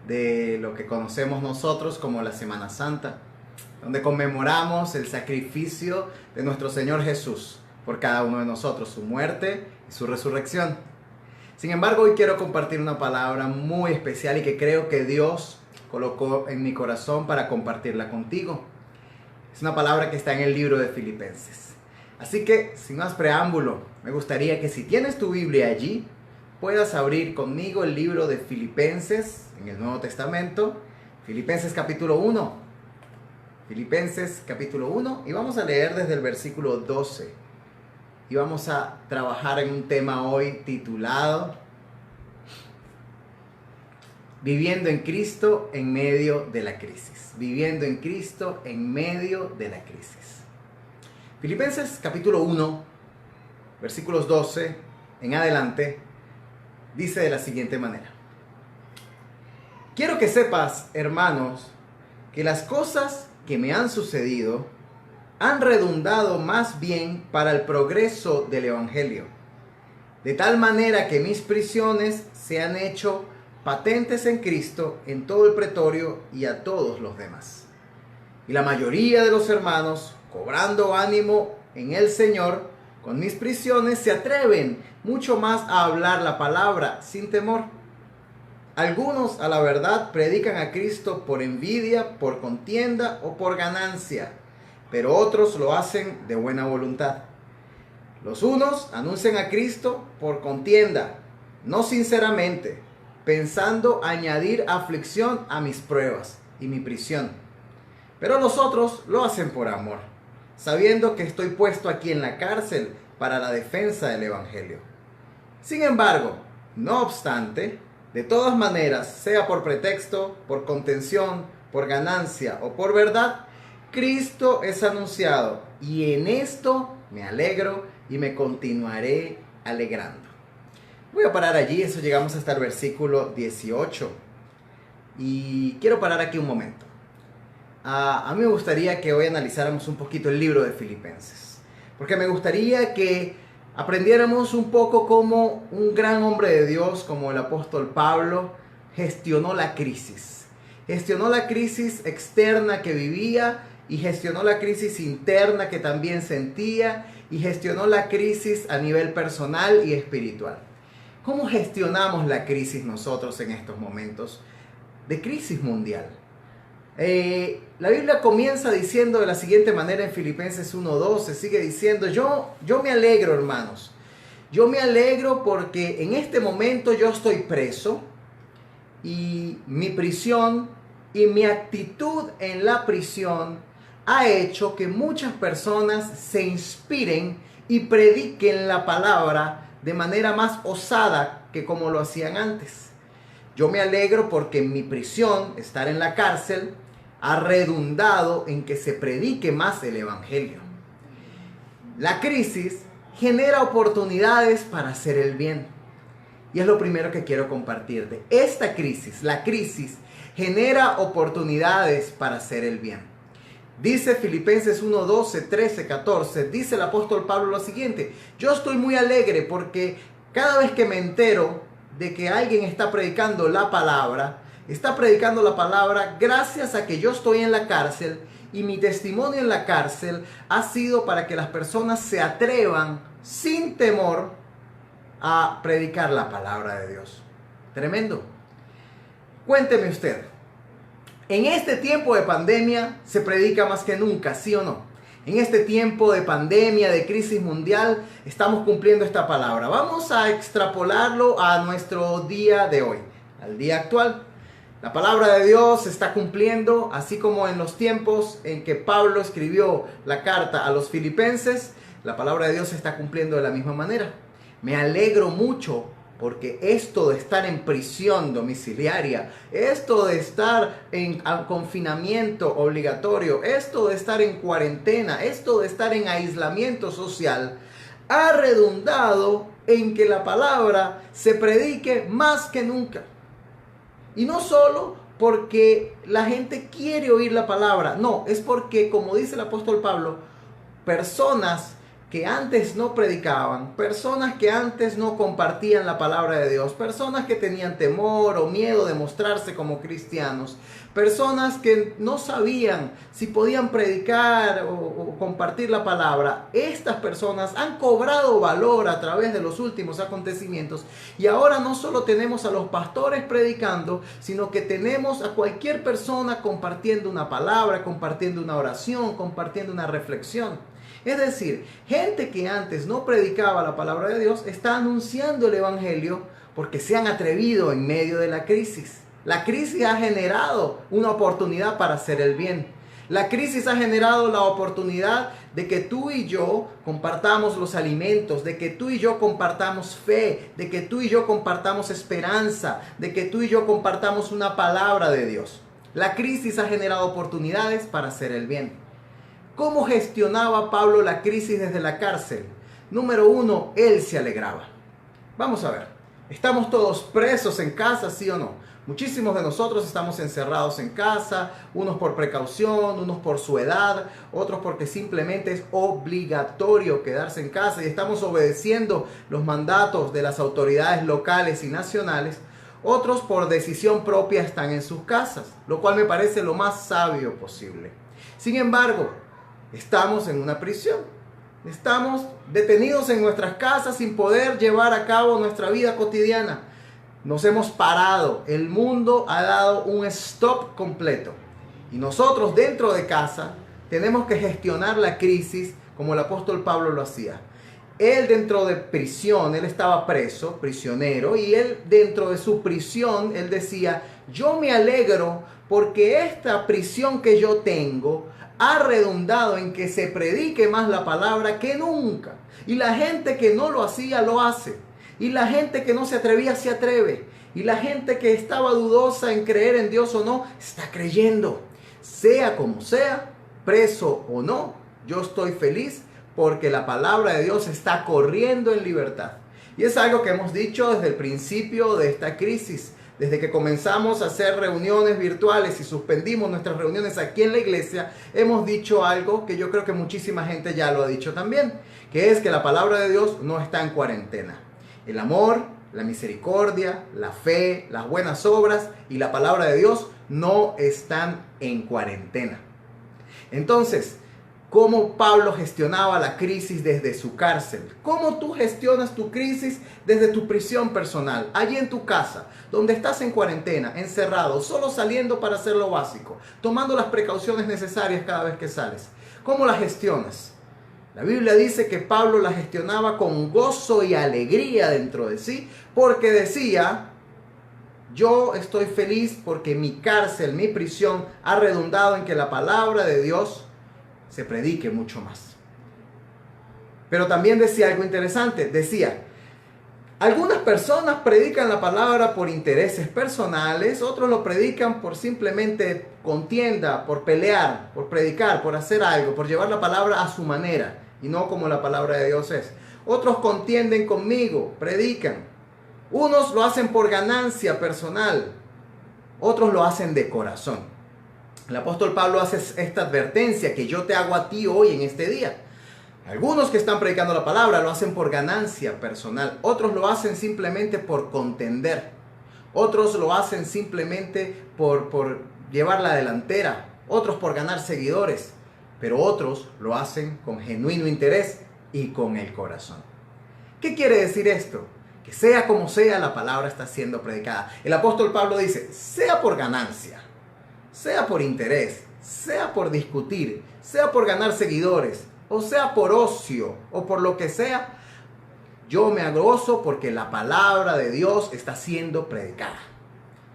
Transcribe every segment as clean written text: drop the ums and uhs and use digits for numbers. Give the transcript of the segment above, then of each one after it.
de lo que conocemos nosotros como la Semana Santa, donde conmemoramos el sacrificio de nuestro Señor Jesús por cada uno de nosotros, su muerte y su resurrección. Sin embargo, hoy quiero compartir una palabra muy especial y que creo que Dios colocó en mi corazón para compartirla contigo. Es una palabra que está en el libro de Filipenses. Así que, sin más preámbulo, me gustaría que si tienes tu Biblia allí, puedas abrir conmigo el libro de Filipenses en el Nuevo Testamento, Filipenses capítulo 1. Filipenses capítulo 1 y vamos a leer desde el versículo 12. Y vamos a trabajar en un tema hoy titulado Viviendo en Cristo en medio de la crisis. Viviendo en Cristo en medio de la crisis. Filipenses capítulo 1, versículos 12 en adelante, dice de la siguiente manera. Quiero que sepas, hermanos, que las cosas que me han sucedido han redundado más bien para el progreso del Evangelio, de tal manera que mis prisiones se han hecho patentes en Cristo en todo el pretorio y a todos los demás. Y la mayoría de los hermanos, cobrando ánimo en el Señor, con mis prisiones se atreven mucho más a hablar la palabra sin temor. Algunos, a la verdad, predican a Cristo por envidia, por contienda o por ganancia, pero otros lo hacen de buena voluntad. Los unos anuncian a Cristo por contienda, no sinceramente, pensando añadir aflicción a mis pruebas y mi prisión. Pero los otros lo hacen por amor, sabiendo que estoy puesto aquí en la cárcel para la defensa del Evangelio. Sin embargo, no obstante, de todas maneras, sea por pretexto, por contención, por ganancia o por verdad, Cristo es anunciado y en esto me alegro y me continuaré alegrando. Voy a parar allí, eso llegamos hasta el versículo 18 y quiero parar aquí un momento. A mí me gustaría que hoy analizáramos un poquito el libro de Filipenses, porque me gustaría que aprendiéramos un poco cómo un gran hombre de Dios como el apóstol Pablo gestionó la crisis. Gestionó la crisis externa que vivía y gestionó la crisis interna que también sentía y gestionó la crisis a nivel personal y espiritual. ¿Cómo gestionamos la crisis nosotros en estos momentos de crisis mundial? La Biblia comienza diciendo de la siguiente manera en Filipenses 1:12, sigue diciendo, yo me alegro, hermanos, yo me alegro porque en este momento yo estoy preso y mi prisión y mi actitud en la prisión ha hecho que muchas personas se inspiren y prediquen la palabra de manera más osada que como lo hacían antes. Yo me alegro porque en mi prisión, estar en la cárcel, ha redundado en que se predique más el Evangelio. La crisis genera oportunidades para hacer el bien. Y es lo primero que quiero compartirte. Esta crisis, la crisis, genera oportunidades para hacer el bien. Dice Filipenses 1:12, 13, 14, dice el apóstol Pablo lo siguiente. Yo estoy muy alegre porque cada vez que me entero de que alguien está predicando la palabra gracias a que yo estoy en la cárcel y mi testimonio en la cárcel ha sido para que las personas se atrevan sin temor a predicar la palabra de Dios. Tremendo. Cuénteme usted, en este tiempo de pandemia se predica más que nunca, ¿sí o no? En este tiempo de pandemia, de crisis mundial, estamos cumpliendo esta palabra. Vamos a extrapolarlo a nuestro día de hoy, al día actual. La palabra de Dios se está cumpliendo, así como en los tiempos en que Pablo escribió la carta a los filipenses, la palabra de Dios se está cumpliendo de la misma manera. Me alegro mucho porque esto de estar en prisión domiciliaria, esto de estar en confinamiento obligatorio, esto de estar en cuarentena, esto de estar en aislamiento social, ha redundado en que la palabra se predique más que nunca. Y no solo porque la gente quiere oír la palabra, no, es porque, como dice el apóstol Pablo, personas que antes no predicaban, personas que antes no compartían la palabra de Dios, personas que tenían temor o miedo de mostrarse como cristianos, personas que no sabían si podían predicar o compartir la palabra. Estas personas han cobrado valor a través de los últimos acontecimientos y ahora no solo tenemos a los pastores predicando, sino que tenemos a cualquier persona compartiendo una palabra, compartiendo una oración, compartiendo una reflexión. Es decir, gente que antes no predicaba la palabra de Dios está anunciando el evangelio porque se han atrevido en medio de la crisis. La crisis ha generado una oportunidad para hacer el bien. La crisis ha generado la oportunidad de que tú y yo compartamos los alimentos, de que tú y yo compartamos fe, de que tú y yo compartamos esperanza, de que tú y yo compartamos una palabra de Dios. La crisis ha generado oportunidades para hacer el bien. ¿Cómo gestionaba Pablo la crisis desde la cárcel? Número 1, él se alegraba. Vamos a ver, ¿estamos todos presos en casa, sí o no? Muchísimos de nosotros estamos encerrados en casa, unos por precaución, unos por su edad, otros porque simplemente es obligatorio quedarse en casa y estamos obedeciendo los mandatos de las autoridades locales y nacionales. Otros por decisión propia están en sus casas, lo cual me parece lo más sabio posible. Sin embargo, estamos en una prisión. Estamos detenidos en nuestras casas sin poder llevar a cabo nuestra vida cotidiana. Nos hemos parado. El mundo ha dado un stop completo. Y nosotros dentro de casa tenemos que gestionar la crisis como el apóstol Pablo lo hacía. Él dentro de prisión, él estaba preso, prisionero, y él dentro de su prisión, él decía, yo me alegro porque esta prisión que yo tengo ha redundado en que se predique más la palabra que nunca. Y la gente que no lo hacía, lo hace. Y la gente que no se atrevía, se atreve. Y la gente que estaba dudosa en creer en Dios o no, está creyendo. Sea como sea, preso o no, yo estoy feliz porque la palabra de Dios está corriendo en libertad. Y es algo que hemos dicho desde el principio de esta crisis. Desde que comenzamos a hacer reuniones virtuales y suspendimos nuestras reuniones aquí en la iglesia, hemos dicho algo que yo creo que muchísima gente ya lo ha dicho también, que es que la palabra de Dios no está en cuarentena. El amor, la misericordia, la fe, las buenas obras y la palabra de Dios no están en cuarentena. Entonces, ¿cómo Pablo gestionaba la crisis desde su cárcel? ¿Cómo tú gestionas tu crisis desde tu prisión personal? Allí en tu casa, donde estás en cuarentena, encerrado, solo saliendo para hacer lo básico, tomando las precauciones necesarias cada vez que sales. ¿Cómo la gestionas? La Biblia dice que Pablo la gestionaba con gozo y alegría dentro de sí, porque decía, yo estoy feliz porque mi cárcel, mi prisión, ha redundado en que la palabra de Dios se predique mucho más. Pero también decía algo interesante, decía, algunas personas predican la palabra por intereses personales, otros lo predican por simplemente contienda, por pelear, por predicar, por hacer algo, por llevar la palabra a su manera y no como la palabra de Dios es. Otros contienden conmigo, predican. Unos lo hacen por ganancia personal, otros lo hacen de corazón. El apóstol Pablo hace esta advertencia que yo te hago a ti hoy en este día. Algunos que están predicando la palabra lo hacen por ganancia personal. Otros lo hacen simplemente por contender. Otros lo hacen simplemente por llevar la delantera. Otros por ganar seguidores. Pero otros lo hacen con genuino interés y con el corazón. ¿Qué quiere decir esto? Que sea como sea, la palabra está siendo predicada. El apóstol Pablo dice, sea por ganancia, sea por interés, sea por discutir, sea por ganar seguidores, o sea por ocio, o por lo que sea, yo me gozo porque la palabra de Dios está siendo predicada.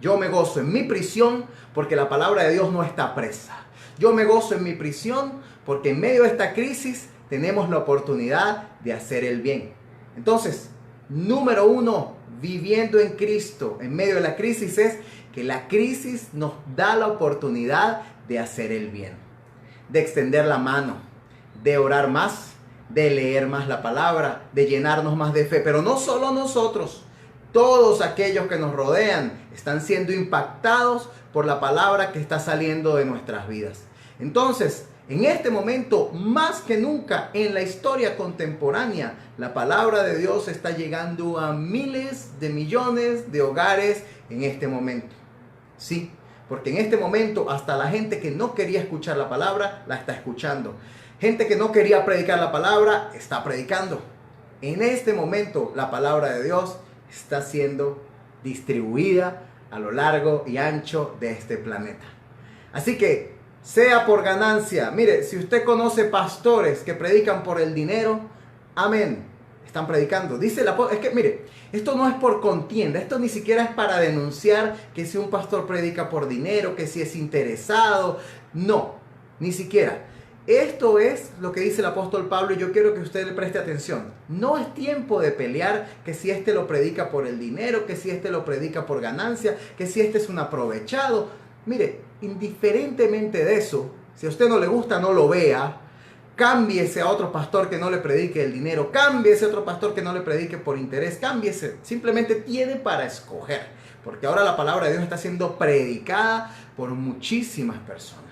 Yo me gozo en mi prisión porque la palabra de Dios no está presa. Yo me gozo en mi prisión porque en medio de esta crisis tenemos la oportunidad de hacer el bien. Entonces, número 1, viviendo en Cristo en medio de la crisis es que la crisis nos da la oportunidad de hacer el bien, de extender la mano, de orar más, de leer más la palabra, de llenarnos más de fe. Pero no solo nosotros, todos aquellos que nos rodean están siendo impactados por la palabra que está saliendo de nuestras vidas. Entonces, En este momento, más que nunca en la historia contemporánea, la palabra de Dios está llegando a miles de millones de hogares en este momento. Sí, porque en este momento hasta la gente que no quería escuchar la palabra, la está escuchando. Gente que no quería predicar la palabra, está predicando. En este momento la palabra de Dios está siendo distribuida a lo largo y ancho de este planeta. Así que, sea por ganancia, mire, si usted conoce pastores que predican por el dinero, amén, están predicando. Dice la, es que mire, esto no es por contienda, esto ni siquiera es para denunciar que si un pastor predica por dinero, que si es interesado, no, ni siquiera. Esto es lo que dice el apóstol Pablo y yo quiero que usted le preste atención. No es tiempo de pelear que si este lo predica por el dinero, que si este lo predica por ganancia, que si este es un aprovechado. Mire, indiferentemente de eso, si a usted no le gusta, no lo vea. Cámbiese a otro pastor que no le predique el dinero. Cámbiese a otro pastor que no le predique por interés. Cámbiese. Simplemente tiene para escoger. Porque ahora la palabra de Dios está siendo predicada por muchísimas personas.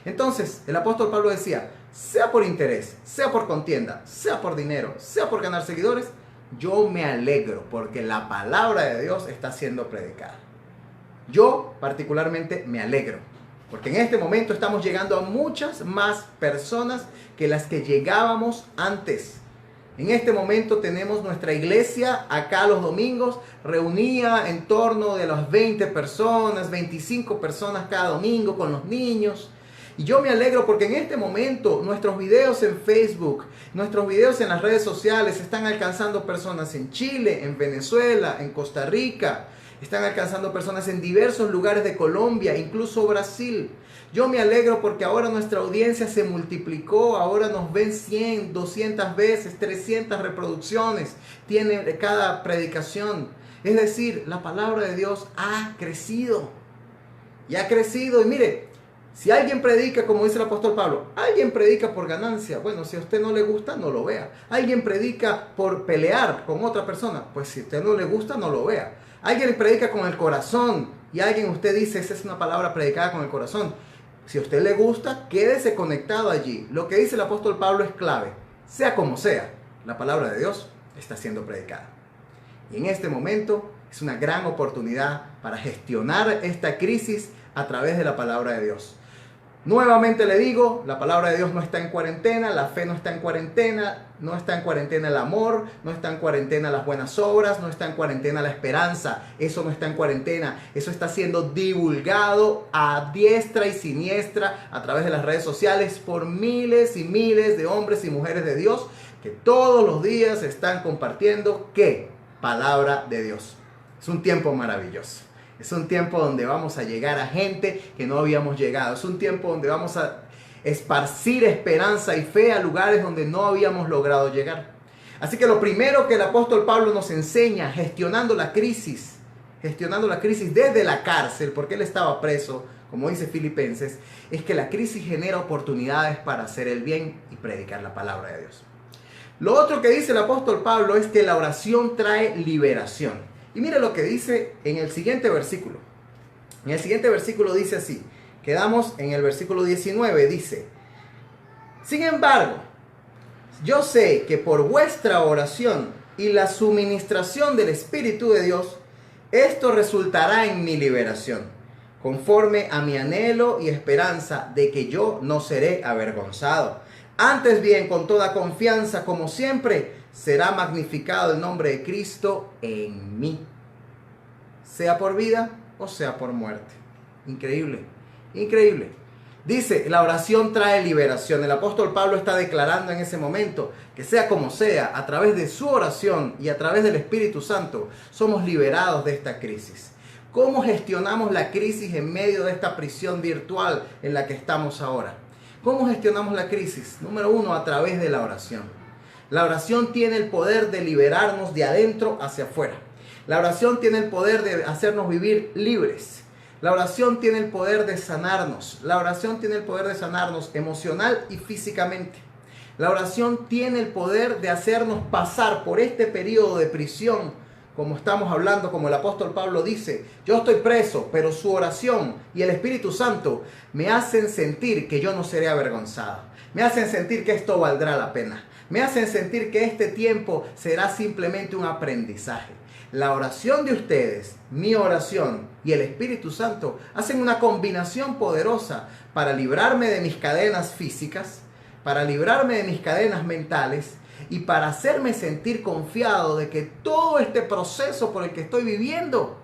Entonces, el apóstol Pablo decía, sea por interés, sea por contienda, sea por dinero, sea por ganar seguidores, yo me alegro porque la palabra de Dios está siendo predicada. Yo particularmente me alegro, porque en este momento estamos llegando a muchas más personas que las que llegábamos antes. En este momento tenemos nuestra iglesia acá los domingos, reunida en torno de las 20 personas, 25 personas cada domingo con los niños. Y yo me alegro porque en este momento nuestros videos en Facebook, nuestros videos en las redes sociales están alcanzando personas en Chile, en Venezuela, en Costa Rica. Están alcanzando personas en diversos lugares de Colombia, incluso Brasil. Yo me alegro porque ahora nuestra audiencia se multiplicó, ahora nos ven 100, 200 veces, 300 reproducciones tiene cada predicación. Es decir, la palabra de Dios ha crecido. Y ha crecido. Y mire, si alguien predica, como dice el apóstol Pablo, alguien predica por ganancia. Bueno, si a usted no le gusta, no lo vea. Alguien predica por pelear con otra persona. Pues si a usted no le gusta, no lo vea. Alguien predica con el corazón y alguien usted dice, esa es una palabra predicada con el corazón. Si a usted le gusta, quédese conectado allí. Lo que dice el apóstol Pablo es clave. Sea como sea, la palabra de Dios está siendo predicada. Y en este momento es una gran oportunidad para gestionar esta crisis a través de la palabra de Dios. Nuevamente le digo, la palabra de Dios no está en cuarentena, la fe no está en cuarentena, no está en cuarentena el amor, no está en cuarentena las buenas obras, no está en cuarentena la esperanza, eso no está en cuarentena, eso está siendo divulgado a diestra y siniestra a través de las redes sociales por miles y miles de hombres y mujeres de Dios que todos los días están compartiendo ¿qué? Palabra de Dios. Es un tiempo maravilloso. Es un tiempo donde vamos a llegar a gente que no habíamos llegado. Es un tiempo donde vamos a esparcir esperanza y fe a lugares donde no habíamos logrado llegar. Así que lo primero que el apóstol Pablo nos enseña, gestionando la crisis desde la cárcel, porque él estaba preso, como dice Filipenses, es que la crisis genera oportunidades para hacer el bien y predicar la palabra de Dios. Lo otro que dice el apóstol Pablo es que la oración trae liberación. Y mire lo que dice en el siguiente versículo. En el siguiente versículo dice así. Quedamos en el versículo 19. Dice, sin embargo, yo sé que por vuestra oración y la suministración del Espíritu de Dios, esto resultará en mi liberación, conforme a mi anhelo y esperanza de que yo no seré avergonzado. Antes bien, con toda confianza, como siempre, será magnificado el nombre de Cristo en mí, sea por vida o sea por muerte. Increíble, increíble. Dice, la oración trae liberación. El apóstol Pablo está declarando en ese momento que sea como sea, a través de su oración y a través del Espíritu Santo, somos liberados de esta crisis. ¿Cómo gestionamos la crisis en medio de esta prisión virtual en la que estamos ahora? ¿Cómo gestionamos la crisis? Número uno, a través de la oración. La oración tiene el poder de liberarnos de adentro hacia afuera. La oración tiene el poder de hacernos vivir libres. La oración tiene el poder de sanarnos. La oración tiene el poder de sanarnos emocional y físicamente. La oración tiene el poder de hacernos pasar por este periodo de prisión como estamos hablando, como el apóstol Pablo dice, yo estoy preso, pero su oración y el Espíritu Santo me hacen sentir que yo no seré avergonzado. Me hacen sentir que esto valdrá la pena. Me hacen sentir que este tiempo será simplemente un aprendizaje. La oración de ustedes, mi oración y el Espíritu Santo hacen una combinación poderosa para librarme de mis cadenas físicas, para librarme de mis cadenas mentales y para hacerme sentir confiado de que todo este proceso por el que estoy viviendo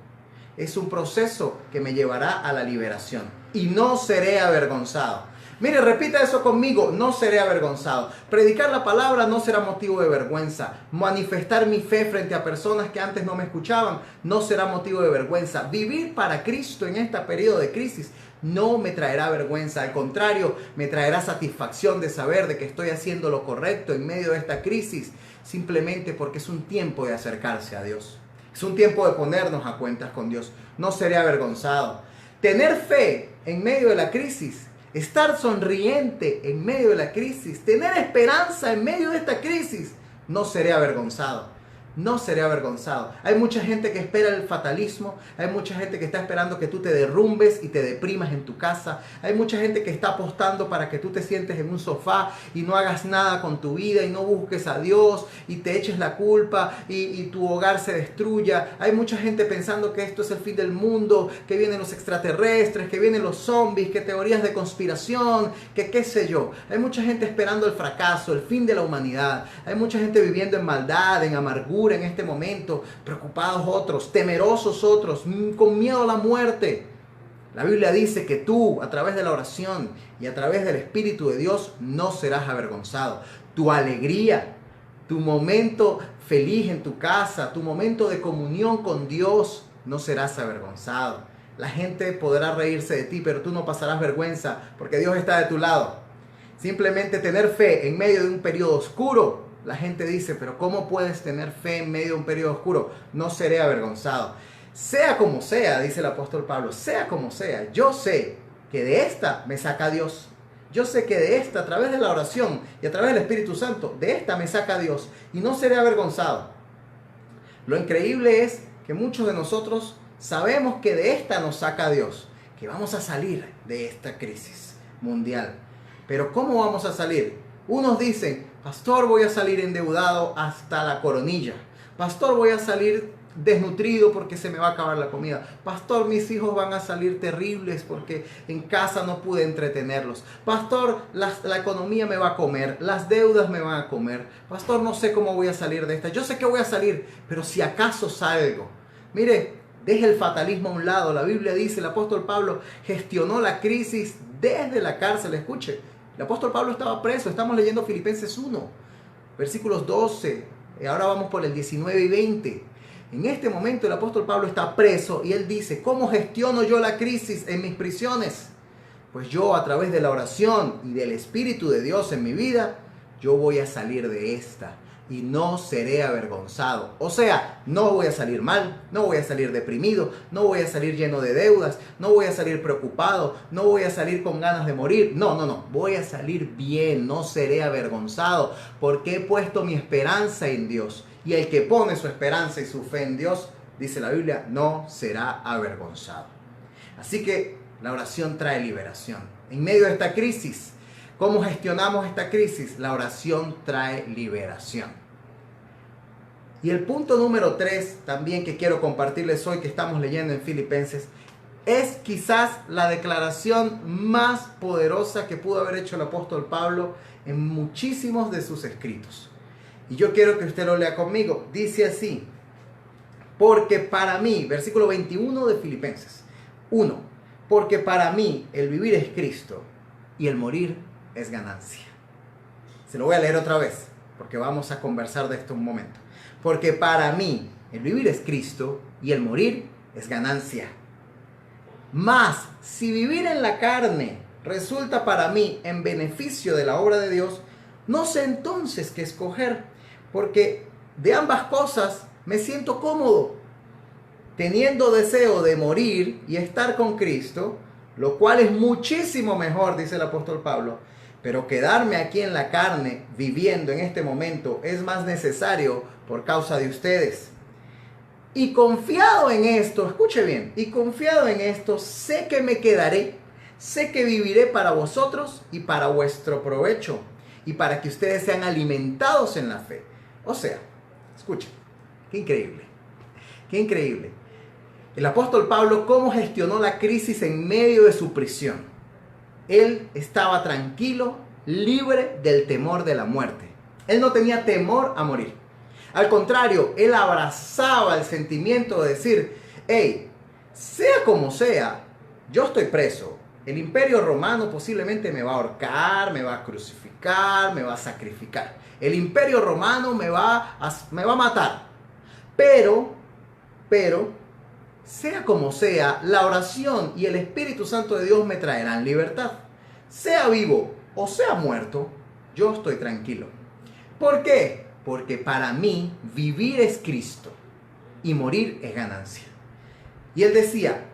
es un proceso que me llevará a la liberación y no seré avergonzado. Mire, repita eso conmigo, no seré avergonzado. Predicar la palabra no será motivo de vergüenza. Manifestar mi fe frente a personas que antes no me escuchaban no será motivo de vergüenza. Vivir para Cristo en este periodo de crisis no me traerá vergüenza. Al contrario, me traerá satisfacción de saber de que estoy haciendo lo correcto en medio de esta crisis, simplemente porque es un tiempo de acercarse a Dios. Es un tiempo de ponernos a cuentas con Dios. No seré avergonzado. Tener fe en medio de la crisis, estar sonriente en medio de la crisis, tener esperanza en medio de esta crisis, no seré avergonzado. No seré avergonzado. Hay mucha gente que espera el fatalismo. Hay mucha gente que está esperando que tú te derrumbes y te deprimas en tu casa. Hay mucha gente que está apostando para que tú te sientes en un sofá y no hagas nada con tu vida y no busques a Dios y te eches la culpa y tu hogar se destruya. Hay mucha gente pensando que esto es el fin del mundo, que vienen los extraterrestres, que vienen los zombies, que teorías de conspiración, que qué sé yo. Hay mucha gente esperando el fracaso, el fin de la humanidad. Hay mucha gente viviendo en maldad, en amargura en este momento, preocupados otros, temerosos otros, con miedo a la muerte. La Biblia dice que tú, a través de la oración y a través del Espíritu de Dios, no serás avergonzado. Tu alegría, tu momento feliz en tu casa, tu momento de comunión con Dios, no serás avergonzado. La gente podrá reírse de ti, pero tú no pasarás vergüenza porque Dios está de tu lado. Simplemente tener fe en medio de un periodo oscuro. La gente dice, pero ¿cómo puedes tener fe en medio de un periodo oscuro? No seré avergonzado. Sea como sea, dice el apóstol Pablo, sea como sea, yo sé que de esta me saca Dios. Yo sé que de esta, a través de la oración y a través del Espíritu Santo, de esta me saca Dios y no seré avergonzado. Lo increíble es que muchos de nosotros sabemos que de esta nos saca Dios, que vamos a salir de esta crisis mundial. Pero ¿cómo vamos a salir? Unos dicen, pastor, voy a salir endeudado hasta la coronilla. Pastor, voy a salir desnutrido porque se me va a acabar la comida. Pastor, mis hijos van a salir terribles porque en casa no pude entretenerlos. Pastor, la economía me va a comer, las deudas me van a comer. Pastor, no sé cómo voy a salir de esta. Yo sé que voy a salir, pero si acaso salgo. Mire, deje el fatalismo a un lado. La Biblia dice, el apóstol Pablo gestionó la crisis desde la cárcel. Escuche. El apóstol Pablo estaba preso. Estamos leyendo Filipenses 1, versículos 12. Ahora vamos por el 19 y 20. En este momento el apóstol Pablo está preso y él dice, ¿cómo gestiono yo la crisis en mis prisiones? Pues yo, a través de la oración y del Espíritu de Dios en mi vida, yo voy a salir de esta y no seré avergonzado. O sea, no voy a salir mal, no voy a salir deprimido, no voy a salir lleno de deudas, no voy a salir preocupado, no voy a salir con ganas de morir. No, voy a salir bien, no seré avergonzado, porque he puesto mi esperanza en Dios. Y el que pone su esperanza y su fe en Dios, dice la Biblia, no será avergonzado. Así que la oración trae liberación. En medio de esta crisis, ¿cómo gestionamos esta crisis? La oración trae liberación. Y el punto número 3 también que quiero compartirles hoy, que estamos leyendo en Filipenses, es quizás la declaración más poderosa que pudo haber hecho el apóstol Pablo en muchísimos de sus escritos. Y yo quiero que usted lo lea conmigo. Dice así, porque para mí, versículo 21 de Filipenses 1, porque para mí el vivir es Cristo y el morir es ganancia. Se lo voy a leer otra vez, porque vamos a conversar de esto un momento. Porque para mí el vivir es Cristo y el morir es ganancia. Mas si vivir en la carne resulta para mí en beneficio de la obra de Dios, no sé entonces qué escoger, porque de ambas cosas me siento cómodo, teniendo deseo de morir y estar con Cristo, lo cual es muchísimo mejor, dice el apóstol Pablo, pero quedarme aquí en la carne, viviendo en este momento, es más necesario por causa de ustedes. Y confiado en esto, escuche bien, y confiado en esto, sé que me quedaré, sé que viviré para vosotros y para vuestro provecho, y para que ustedes sean alimentados en la fe. O sea, escuchen, qué increíble, qué increíble. El apóstol Pablo, ¿cómo gestionó la crisis en medio de su prisión? Él estaba tranquilo, libre del temor de la muerte. Él no tenía temor a morir. Al contrario, él abrazaba el sentimiento de decir, hey, sea como sea, yo estoy preso. El imperio romano posiblemente me va a ahorcar, me va a crucificar, me va a sacrificar. El imperio romano me va a matar. Pero, sea como sea, la oración y el Espíritu Santo de Dios me traerán libertad. Sea vivo o sea muerto, yo estoy tranquilo. ¿Por qué? Porque para mí vivir es Cristo y morir es ganancia. Y él decía,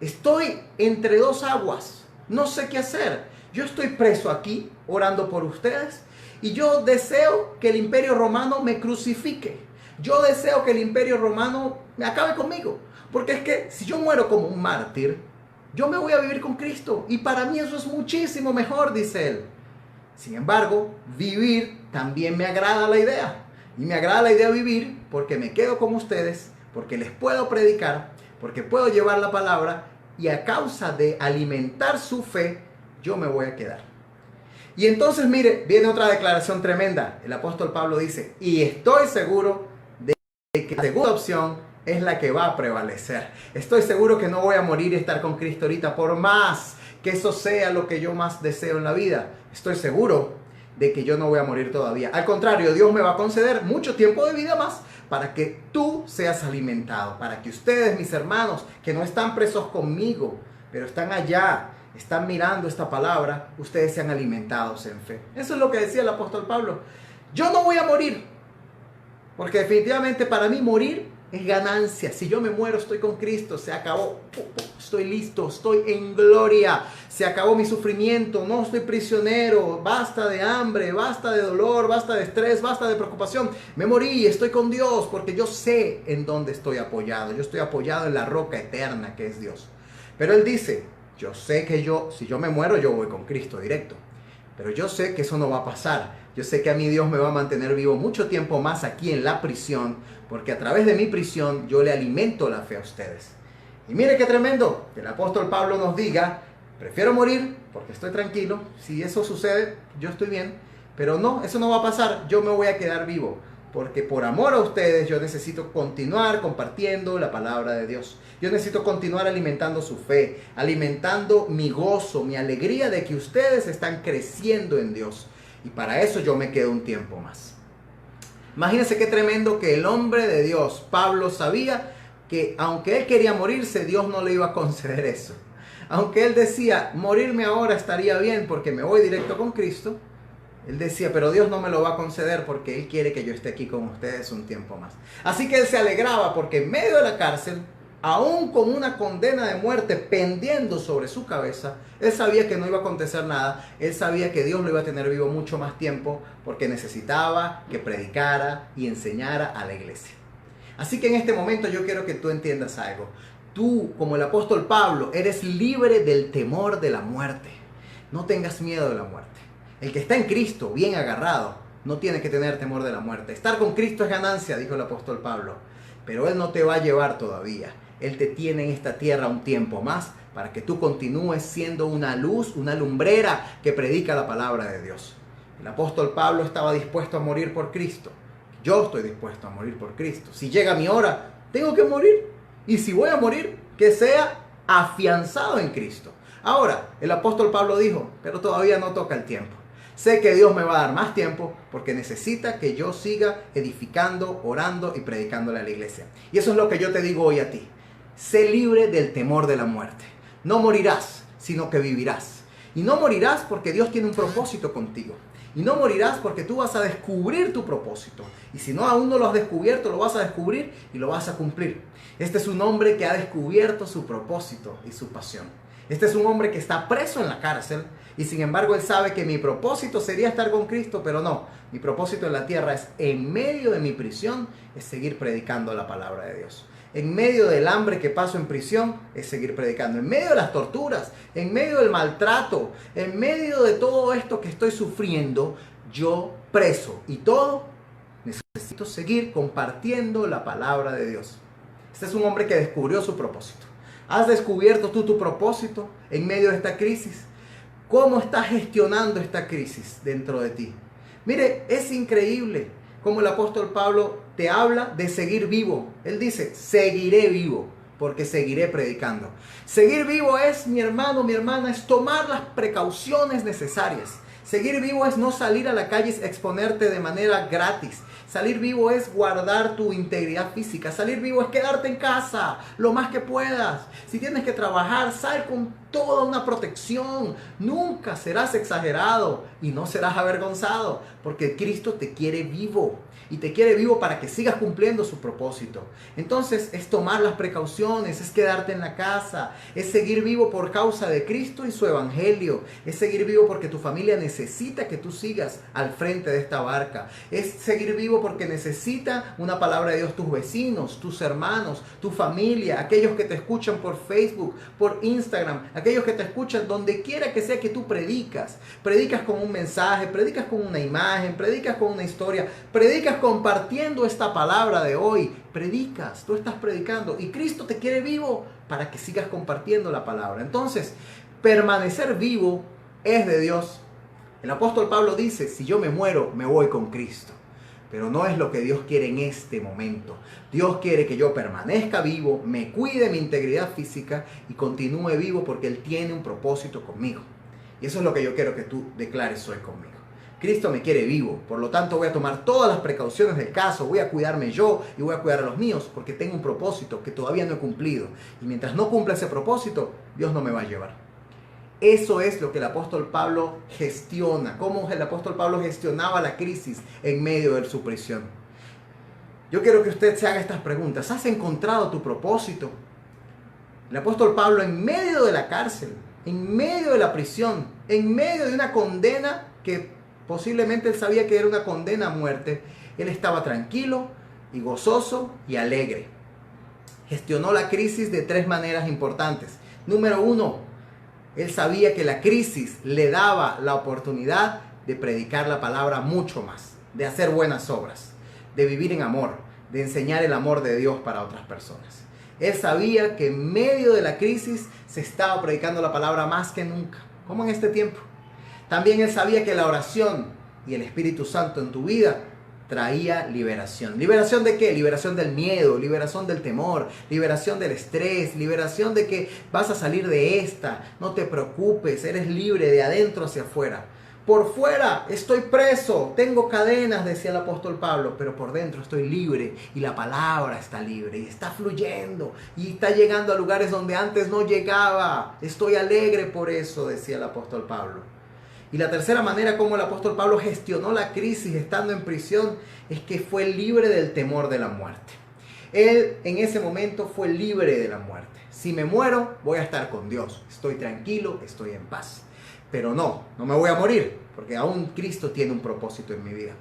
estoy entre dos aguas, no sé qué hacer. Yo estoy preso aquí orando por ustedes y yo deseo que el imperio romano me crucifique. Yo deseo que el imperio romano me acabe conmigo. Porque es que si yo muero como un mártir, yo me voy a vivir con Cristo. Y para mí eso es muchísimo mejor, dice él. Sin embargo, vivir también me agrada la idea. Y me agrada la idea de vivir porque me quedo con ustedes, porque les puedo predicar, porque puedo llevar la palabra y a causa de alimentar su fe, yo me voy a quedar. Y entonces, mire, viene otra declaración tremenda. El apóstol Pablo dice, y estoy seguro de que la segunda opción es la que va a prevalecer. Estoy seguro que no voy a morir y estar con Cristo ahorita, por más que eso sea lo que yo más deseo en la vida. Estoy seguro de que yo no voy a morir todavía. Al contrario, Dios me va a conceder mucho tiempo de vida más para que tú seas alimentado, para que ustedes, mis hermanos, que no están presos conmigo, pero están allá, están mirando esta palabra, ustedes sean alimentados en fe. Eso es lo que decía el apóstol Pablo. Yo no voy a morir, porque definitivamente para mí morir es ganancia. Si yo me muero, estoy con Cristo, se acabó, estoy listo, estoy en gloria, se acabó mi sufrimiento, no estoy prisionero, basta de hambre, basta de dolor, basta de estrés, basta de preocupación. Me morí, estoy con Dios porque yo sé en dónde estoy apoyado. Yo estoy apoyado en la roca eterna que es Dios. Pero él dice, yo sé que si yo me muero, yo voy con Cristo directo. Pero yo sé que eso no va a pasar. Yo sé que a mí Dios me va a mantener vivo mucho tiempo más aquí en la prisión, porque a través de mi prisión yo le alimento la fe a ustedes. Y mire qué tremendo que el apóstol Pablo nos diga, prefiero morir porque estoy tranquilo. Si eso sucede, yo estoy bien. Pero no, eso no va a pasar. Yo me voy a quedar vivo. Porque por amor a ustedes yo necesito continuar compartiendo la palabra de Dios. Yo necesito continuar alimentando su fe, alimentando mi gozo, mi alegría de que ustedes están creciendo en Dios. Y para eso yo me quedo un tiempo más. Imagínense qué tremendo que el hombre de Dios, Pablo, sabía que aunque él quería morirse, Dios no le iba a conceder eso. Aunque él decía, morirme ahora estaría bien porque me voy directo con Cristo, él decía, pero Dios no me lo va a conceder porque Él quiere que yo esté aquí con ustedes un tiempo más. Así que él se alegraba porque en medio de la cárcel, aún con una condena de muerte pendiendo sobre su cabeza, él sabía que no iba a acontecer nada. Él sabía que Dios lo iba a tener vivo mucho más tiempo porque necesitaba que predicara y enseñara a la iglesia. Así que en este momento yo quiero que tú entiendas algo. Tú, como el apóstol Pablo, eres libre del temor de la muerte. No tengas miedo de la muerte. El que está en Cristo, bien agarrado, no tiene que tener temor de la muerte. Estar con Cristo es ganancia, dijo el apóstol Pablo. Pero Él no te va a llevar todavía. Él te tiene en esta tierra un tiempo más para que tú continúes siendo una luz, una lumbrera que predica la palabra de Dios. El apóstol Pablo estaba dispuesto a morir por Cristo. Yo estoy dispuesto a morir por Cristo. Si llega mi hora, tengo que morir. Y si voy a morir, que sea afianzado en Cristo. Ahora, el apóstol Pablo dijo, pero todavía no toca el tiempo. Sé que Dios me va a dar más tiempo porque necesita que yo siga edificando, orando y predicándole a la iglesia. Y eso es lo que yo te digo hoy a ti. Sé libre del temor de la muerte. No morirás, sino que vivirás. Y no morirás porque Dios tiene un propósito contigo. Y no morirás porque tú vas a descubrir tu propósito. Y si no aún no lo has descubierto, lo vas a descubrir y lo vas a cumplir. Este es un hombre que ha descubierto su propósito y su pasión. Este es un hombre que está preso en la cárcel y sin embargo él sabe que mi propósito sería estar con Cristo, pero no. Mi propósito en la tierra es, en medio de mi prisión, es seguir predicando la palabra de Dios. en medio del hambre que paso en prisión, es seguir predicando. En medio de las torturas, en medio del maltrato, en medio de todo esto que estoy sufriendo, yo preso y todo, necesito seguir compartiendo la palabra de Dios. Este es un hombre que descubrió su propósito. ¿Has descubierto tú tu propósito en medio de esta crisis? ¿Cómo estás gestionando esta crisis dentro de ti? Mire, es increíble cómo el apóstol Pablo te habla de seguir vivo. Él dice, seguiré vivo porque seguiré predicando. Seguir vivo es, mi hermano, mi hermana, es tomar las precauciones necesarias. Seguir vivo es no salir a la calle y exponerte de manera gratis. Salir vivo es guardar tu integridad física. Salir vivo es quedarte en casa lo más que puedas. Si tienes que trabajar, sal con toda una protección. Nunca serás exagerado y no serás avergonzado, porque Cristo te quiere vivo. Y te quiere vivo para que sigas cumpliendo su propósito. Entonces es tomar las precauciones, es quedarte en la casa, es seguir vivo por causa de Cristo y su evangelio. Es seguir vivo porque tu familia necesita que tú sigas al frente de esta barca. Es seguir vivo porque necesita una palabra de Dios tus vecinos, tus hermanos, tu familia, aquellos que te escuchan por Facebook, por Instagram, aquellos que te escuchan donde quiera que sea que tú predicas. Predicas con un mensaje, predicas con una imagen, predicas con una historia, predicas compartiendo esta palabra de hoy. Predicas, tú estás predicando y Cristo te quiere vivo para que sigas compartiendo la palabra. Entonces, permanecer vivo es de Dios. El apóstol Pablo dice, si yo me muero, me voy con Cristo. Pero no es lo que Dios quiere en este momento. Dios quiere que yo permanezca vivo, me cuide mi integridad física y continúe vivo porque Él tiene un propósito conmigo. Y eso es lo que yo quiero que tú declares hoy conmigo. Cristo me quiere vivo, por lo tanto voy a tomar todas las precauciones del caso, voy a cuidarme yo y voy a cuidar a los míos porque tengo un propósito que todavía no he cumplido. Y mientras no cumpla ese propósito, Dios no me va a llevar. Eso es lo que el apóstol Pablo gestiona, cómo el apóstol Pablo gestionaba la crisis en medio de su prisión. Yo quiero que usted se haga estas preguntas. ¿Has encontrado tu propósito? El apóstol Pablo en medio de la cárcel, en medio de la prisión, en medio de una condena que posiblemente él sabía que era una condena a muerte, él estaba tranquilo y gozoso y alegre. Gestionó la crisis de tres maneras importantes. Número uno, él sabía que la crisis le daba la oportunidad de predicar la palabra mucho más, de hacer buenas obras, de vivir en amor, de enseñar el amor de Dios para otras personas. Él sabía que en medio de la crisis se estaba predicando la palabra más que nunca, como en este tiempo. También él sabía que la oración y el Espíritu Santo en tu vida traía liberación. ¿Liberación de qué? Liberación del miedo, liberación del temor, liberación del estrés, liberación de que vas a salir de esta. No te preocupes, eres libre de adentro hacia afuera. Por fuera estoy preso, tengo cadenas, decía el apóstol Pablo, pero por dentro estoy libre y la palabra está libre y está fluyendo y está llegando a lugares donde antes no llegaba. Estoy alegre por eso, decía el apóstol Pablo. Y la tercera manera como el apóstol Pablo gestionó la crisis estando en prisión es que fue libre del temor de la muerte. Él en ese momento fue libre de la muerte. Si me muero, voy a estar con Dios. Estoy tranquilo, estoy en paz. Pero no me voy a morir, porque aún Cristo tiene un propósito en mi vida.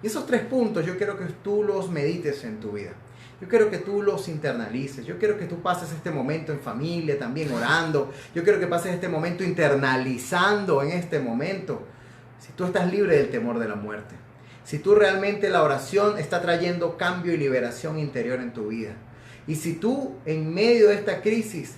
Y esos tres puntos yo quiero que tú los medites en tu vida. Yo quiero que tú los internalices. Yo quiero que tú pases este momento en familia también orando. Yo quiero que pases este momento internalizando en este momento. Si tú estás libre del temor de la muerte. Si tú realmente la oración está trayendo cambio y liberación interior en tu vida. Y si tú en medio de esta crisis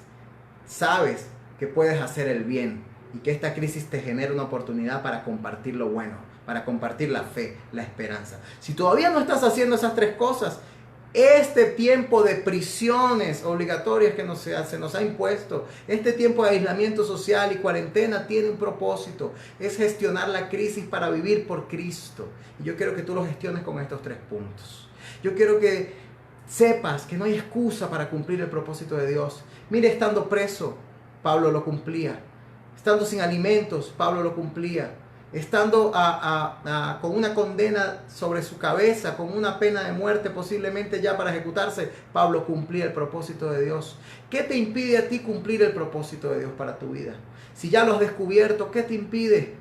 sabes que puedes hacer el bien. Y que esta crisis te genera una oportunidad para compartir lo bueno. Para compartir la fe, la esperanza. Si todavía no estás haciendo esas tres cosas, este tiempo de prisiones obligatorias que se nos ha impuesto, este tiempo de aislamiento social y cuarentena tiene un propósito, es gestionar la crisis para vivir por Cristo. Y yo quiero que tú lo gestiones con estos tres puntos. Yo quiero que sepas que no hay excusa para cumplir el propósito de Dios. Mire, estando preso, Pablo lo cumplía. Estando sin alimentos, Pablo lo cumplía. Estando con una condena sobre su cabeza, con una pena de muerte posiblemente ya para ejecutarse, Pablo cumplía el propósito de Dios. ¿Qué te impide a ti cumplir el propósito de Dios para tu vida? Si ya lo has descubierto, ¿qué te impide?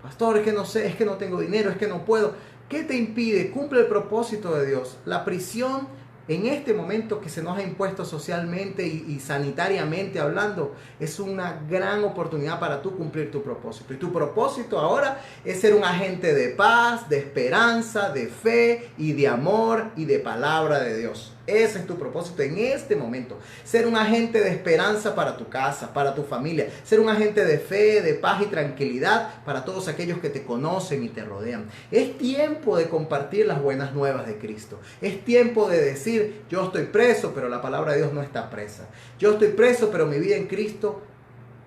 Pastor, es que no sé, es que no tengo dinero, es que no puedo. ¿Qué te impide? Cumple el propósito de Dios. La prisión en este momento que se nos ha impuesto socialmente y sanitariamente hablando, es una gran oportunidad para tú cumplir tu propósito. Y tu propósito ahora es ser un agente de paz, de esperanza, de fe y de amor y de palabra de Dios. Ese es tu propósito en este momento. Ser un agente de esperanza para tu casa, para tu familia. Ser un agente de fe, de paz y tranquilidad para todos aquellos que te conocen y te rodean. Es tiempo de compartir las buenas nuevas de Cristo. Es tiempo de decir, yo estoy preso, pero la palabra de Dios no está presa. Yo estoy preso, pero mi vida en Cristo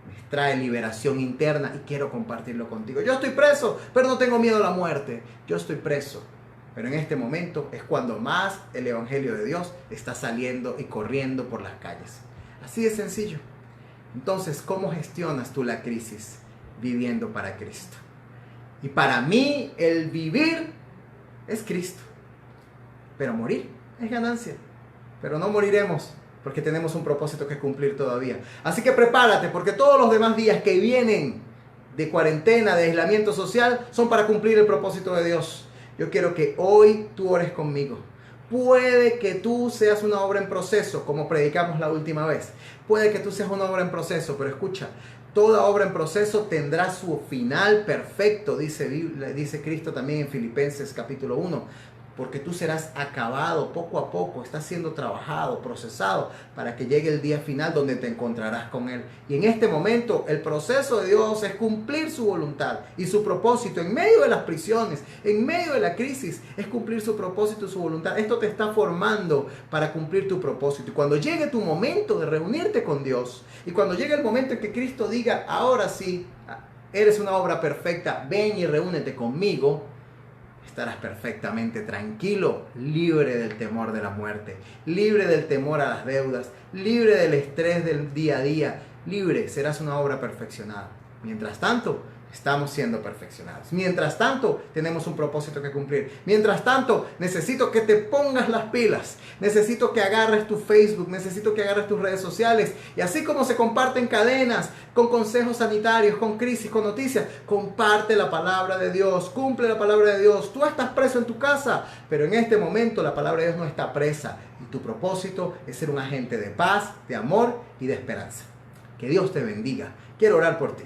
me trae liberación interna y quiero compartirlo contigo. Yo estoy preso, pero no tengo miedo a la muerte. Yo estoy preso. Pero en este momento es cuando más el Evangelio de Dios está saliendo y corriendo por las calles. Así de sencillo. Entonces, ¿cómo gestionas tú la crisis? Viviendo para Cristo. Y para mí, el vivir es Cristo. Pero morir es ganancia. Pero no moriremos porque tenemos un propósito que cumplir todavía. Así que prepárate, porque todos los demás días que vienen de cuarentena, de aislamiento social, son para cumplir el propósito de Dios. Yo quiero que hoy tú ores conmigo. Puede que tú seas una obra en proceso, como predicamos la última vez. Puede que tú seas una obra en proceso, pero escucha, toda obra en proceso tendrá su final perfecto, dice Cristo también en Filipenses capítulo 1. Porque tú serás acabado poco a poco, estás siendo trabajado, procesado, para que llegue el día final donde te encontrarás con Él. Y en este momento el proceso de Dios es cumplir su voluntad y su propósito en medio de las prisiones, en medio de la crisis, es cumplir su propósito y su voluntad. Esto te está formando para cumplir tu propósito. Y cuando llegue tu momento de reunirte con Dios, y cuando llegue el momento en que Cristo diga, ahora sí, eres una obra perfecta, ven y reúnete conmigo, estarás perfectamente tranquilo, libre del temor de la muerte, libre del temor a las deudas, libre del estrés del día a día, libre, serás una obra perfeccionada. Mientras tanto, estamos siendo perfeccionados. Mientras tanto, tenemos un propósito que cumplir. Mientras tanto, necesito que te pongas las pilas. Necesito que agarres tu Facebook, necesito que agarres tus redes sociales. Y así como se comparten cadenas con consejos sanitarios, con crisis, con noticias, comparte la palabra de Dios, cumple la palabra de Dios. Tú estás preso en tu casa, pero en este momento la palabra de Dios no está presa. Y tu propósito es ser un agente de paz, de amor y de esperanza. Que Dios te bendiga. Quiero orar por ti.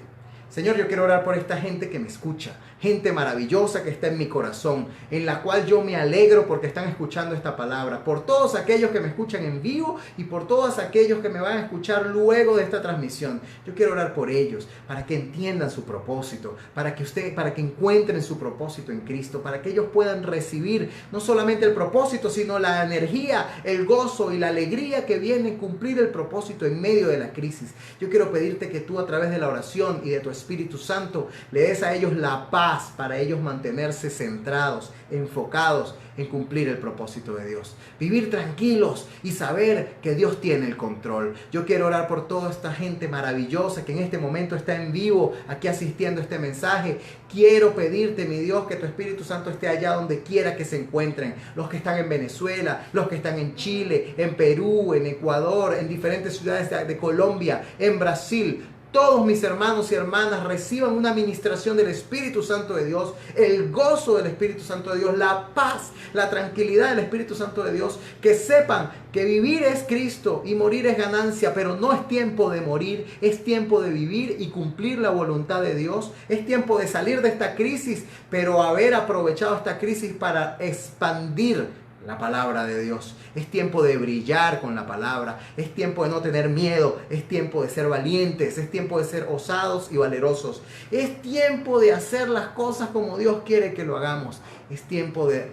Señor, yo quiero orar por esta gente que me escucha, gente maravillosa que está en mi corazón, en la cual yo me alegro porque están escuchando esta palabra, por todos aquellos que me escuchan en vivo y por todos aquellos que me van a escuchar luego de esta transmisión. Yo quiero orar por ellos, para que entiendan su propósito, para que encuentren su propósito en Cristo, para que ellos puedan recibir no solamente el propósito, sino la energía, el gozo y la alegría que viene a cumplir el propósito en medio de la crisis. Yo quiero pedirte que tú, a través de la oración y de tu Espíritu Santo, le des a ellos la paz para ellos mantenerse centrados, enfocados en cumplir el propósito de Dios. Vivir tranquilos y saber que Dios tiene el control. Yo quiero orar por toda esta gente maravillosa que en este momento está en vivo, aquí asistiendo a este mensaje. Quiero pedirte, mi Dios, que tu Espíritu Santo esté allá donde quiera que se encuentren. Los que están en Venezuela, los que están en Chile, en Perú, en Ecuador, en diferentes ciudades de Colombia, en Brasil. Todos mis hermanos y hermanas reciban una administración del Espíritu Santo de Dios, el gozo del Espíritu Santo de Dios, la paz, la tranquilidad del Espíritu Santo de Dios. Que sepan que vivir es Cristo y morir es ganancia, pero no es tiempo de morir, es tiempo de vivir y cumplir la voluntad de Dios. Es tiempo de salir de esta crisis, pero haber aprovechado esta crisis para expandir la palabra de Dios. Es tiempo de brillar con la palabra. Es tiempo de no tener miedo. Es tiempo de ser valientes. Es tiempo de ser osados y valerosos. Es tiempo de hacer las cosas como Dios quiere que lo hagamos. Es tiempo de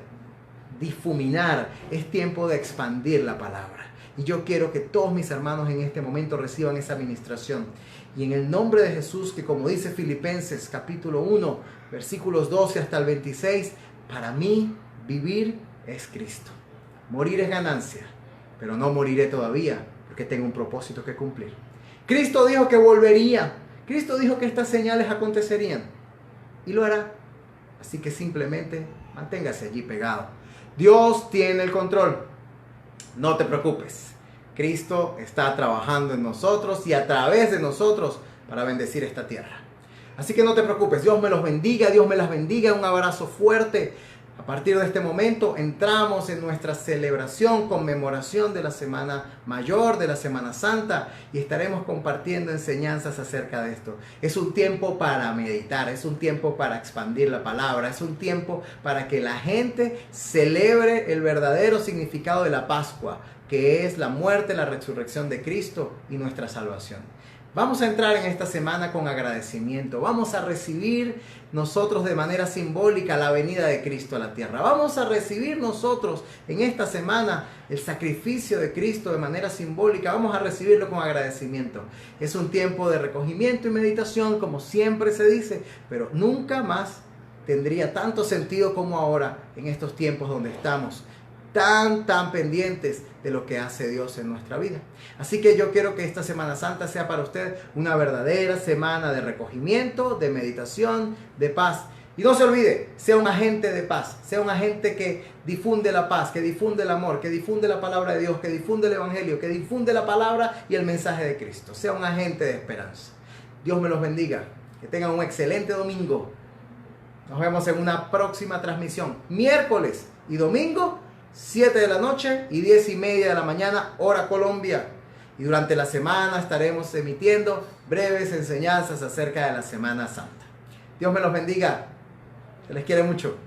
difuminar. Es tiempo de expandir la palabra. Y yo quiero que todos mis hermanos en este momento reciban esa administración. Y en el nombre de Jesús, que como dice Filipenses capítulo 1, versículos 12 hasta el 26, para mí vivir es Cristo. Morir es ganancia, pero no moriré todavía porque tengo un propósito que cumplir. Cristo dijo que volvería. Cristo dijo que estas señales acontecerían y lo hará. Así que simplemente manténgase allí pegado. Dios tiene el control. No te preocupes. Cristo está trabajando en nosotros y a través de nosotros para bendecir esta tierra. Así que no te preocupes. Dios me los bendiga. Dios me las bendiga. Un abrazo fuerte. A partir de este momento entramos en nuestra celebración, conmemoración de la Semana Mayor, de la Semana Santa, y estaremos compartiendo enseñanzas acerca de esto. Es un tiempo para meditar, es un tiempo para expandir la palabra, es un tiempo para que la gente celebre el verdadero significado de la Pascua, que es la muerte, la resurrección de Cristo y nuestra salvación. Vamos a entrar en esta semana con agradecimiento. Vamos a recibir nosotros de manera simbólica la venida de Cristo a la tierra. Vamos a recibir nosotros en esta semana el sacrificio de Cristo de manera simbólica. Vamos a recibirlo con agradecimiento. Es un tiempo de recogimiento y meditación, como siempre se dice, pero nunca más tendría tanto sentido como ahora en estos tiempos donde estamos tan pendientes de lo que hace Dios en nuestra vida. Así que yo quiero que esta Semana Santa sea para usted una verdadera semana de recogimiento, de meditación, de paz. Y no se olvide, sea un agente de paz, sea un agente que difunde la paz, que difunde el amor, que difunde la palabra de Dios, que difunde el Evangelio, que difunde la palabra y el mensaje de Cristo. Sea un agente de esperanza. Dios me los bendiga. Que tengan un excelente domingo. Nos vemos en una próxima transmisión. Miércoles y domingo, 7 de la noche y 10:30 de la mañana, hora Colombia. Y durante la semana estaremos emitiendo breves enseñanzas acerca de la Semana Santa. Dios me los bendiga. Se les quiere mucho.